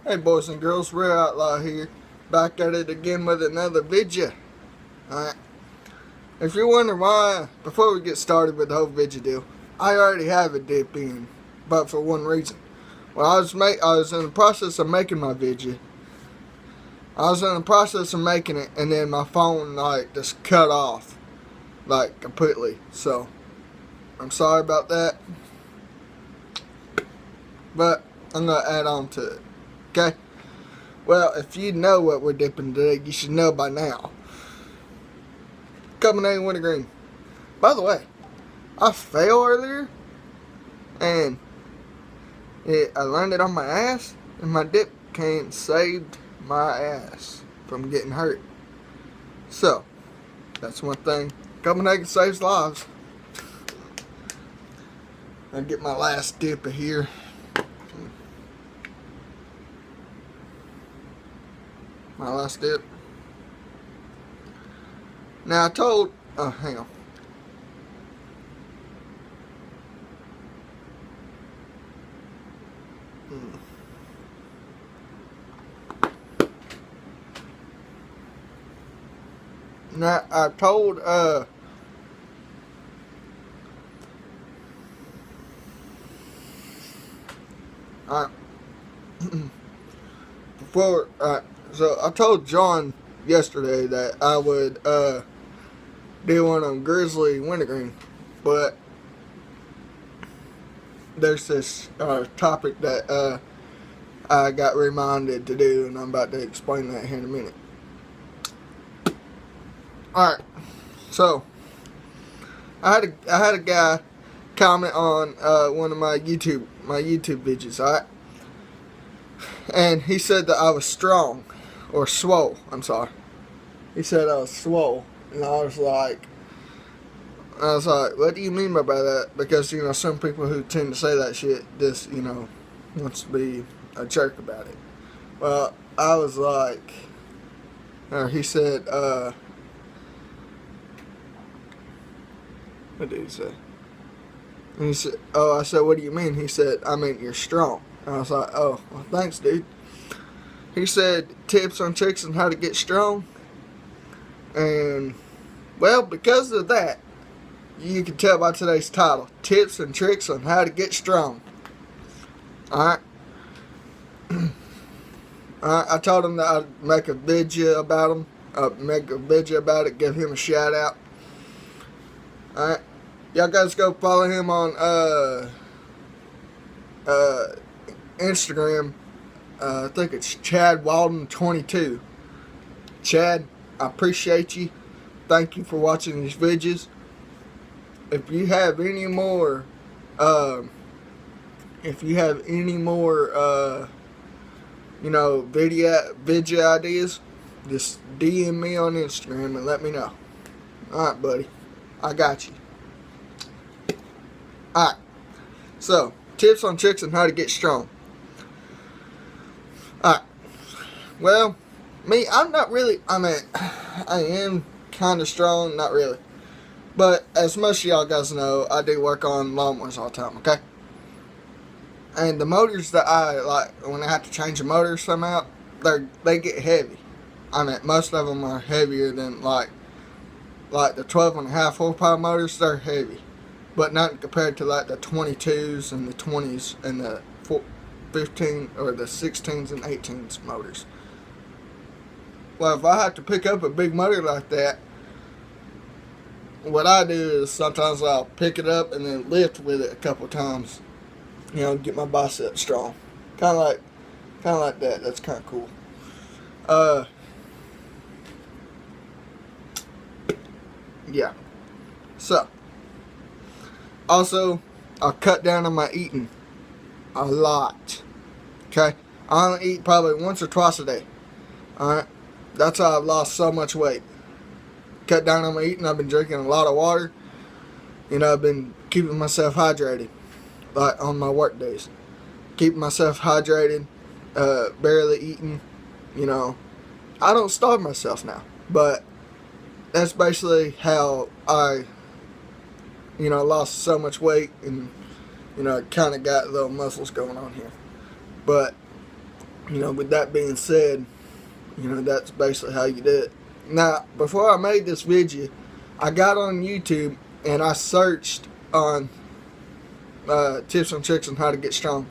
Hey boys and girls, Real Outlaw here, back at it again with another vidja. Alright, if you're wondering why, before we get started with the whole vidja deal, I already have a dip in, but for one reason. When I was in the process of making my vidja, and then my phone just cut off, completely. So, I'm sorry about that, but I'm going to add on to it. Okay? Well, if you know what we're dipping today, you should know by now. Carbonated wintergreen. By the way, I fell earlier, and I landed on my ass, and my dip can saved my ass from getting hurt. So, that's one thing. Carbonated saves lives. I'll get my last dip of here. My last dip. Now I told, hang on. Now I told, before, so I told John yesterday that I would do one on grizzly wintergreen, but there's this topic that I got reminded to do, and I'm about to explain that here in a minute. Alright, so I had a guy comment on one of my YouTube videos, alright? And he said that I was strong, or swole, I'm sorry. He said I was swole, and I was like, what do you mean by that? Because, some people who tend to say that shit just, wants to be a jerk about it. Well, I was like, or he said, what did he say? And he said, I said, what do you mean? He said, I mean, you're strong. And I was like, oh, well, thanks, dude. He said, tips on tricks on how to get strong. And, well, because of that, you can tell by today's title, tips and tricks on how to get strong. Alright? I told him that I'd make a vidja about it, give him a shout out. Alright? Y'all guys go follow him on Instagram. I think it's Chad Waldon 22. Chad, I appreciate you. Thank you for watching these videos. If you have any more video ideas, just DM me on Instagram and let me know. Alright, buddy. I got you. Alright. So, tips on tricks on how to get strong. Alright. Well, me, I'm not really, I am kind of strong, not really. But, as most of y'all guys know, I do work on lawnmowers all the time, okay? And the motors that I, when I have to change a motor somehow, they get heavy. Most of them are heavier than, the 12.5 horsepower motors, they're heavy. But not compared to, the 22s and the 20s and the 15 or the 16s and 18s motors. Well, if I have to pick up a big motor like that, what I do is sometimes I'll pick it up and then lift with it a couple times. Get my bicep strong. Kind of like that. That's kind of cool. Yeah. So, also, I'll cut down on my eating a lot. Okay? I only eat probably once or twice a day. Alright? That's how I've lost so much weight. Cut down on my eating. I've been drinking a lot of water. I've been keeping myself hydrated, on my work days. Keeping myself hydrated, barely eating. I don't starve myself now, but that's basically how I, lost so much weight and, kind of got little muscles going on here. But with that being said, that's basically how you do it. Now, before I made this video, I got on YouTube and I searched on tips and tricks on how to get strong.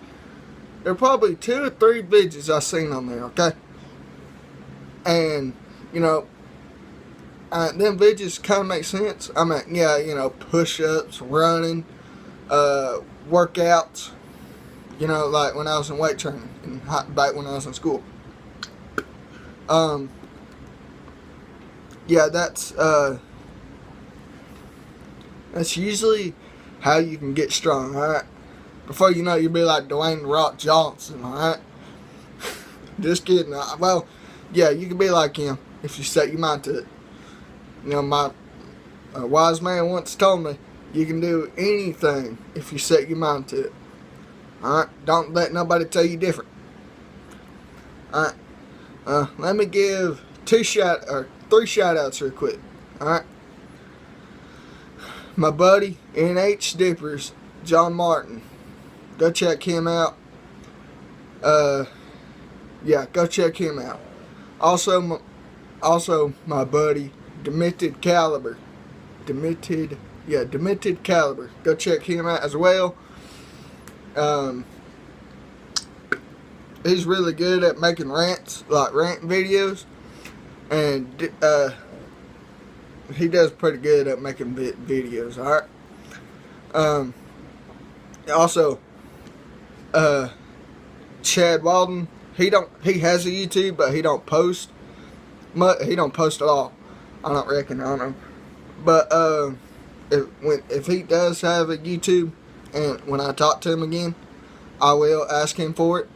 There are probably 2 or 3 videos I seen on there, okay? And, them videos kind of make sense. I mean, yeah, push-ups, running, workouts, like when I was in weight training and back when I was in school. Yeah, that's usually how you can get strong, alright? Before you know it, you'll be like Dwayne "The Rock" Johnson, alright? Just kidding. Well, yeah, you can be like him if you set your mind to it. My wise man once told me, you can do anything if you set your mind to it. Alright? Don't let nobody tell you different. Alright? Let me give 3 shout outs real quick. Alright? My buddy, NH Dippers, John Martin. Go check him out. Yeah, go check him out. Also my buddy, Demented Caliber. Demented Caliber. Go check him out as well. He's really good at making rants, like rant videos. And he does pretty good at making videos, alright? Also, Chad Waldon, he has a YouTube, but he don't post much. He don't post at all. I don't reckon on him. But if he does have a YouTube, and when I talk to him again, I will ask him for it.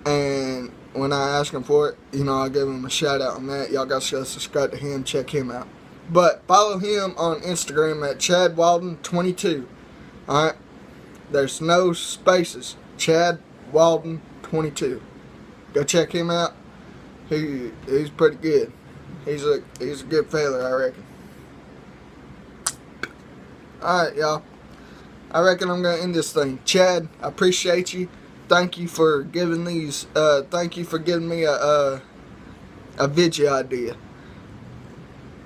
And when I ask him for it, I'll give him a shout out on that. Y'all got to subscribe to him, check him out. But follow him on Instagram at Chad Waldon 22. Alright? There's no spaces. Chad Waldon 22. Go check him out. He's pretty good. He's a good fella, I reckon. Alright, y'all. I reckon I'm gonna end this thing. Chad, I appreciate you. Thank you for giving me a vidja idea.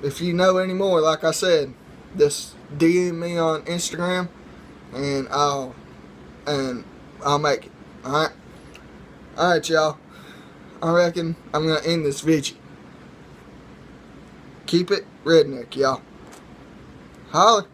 If you know any more, like I said, just DM me on Instagram and I'll make it. Alright, y'all. I reckon I'm gonna end this video. Keep it redneck, y'all. Holla.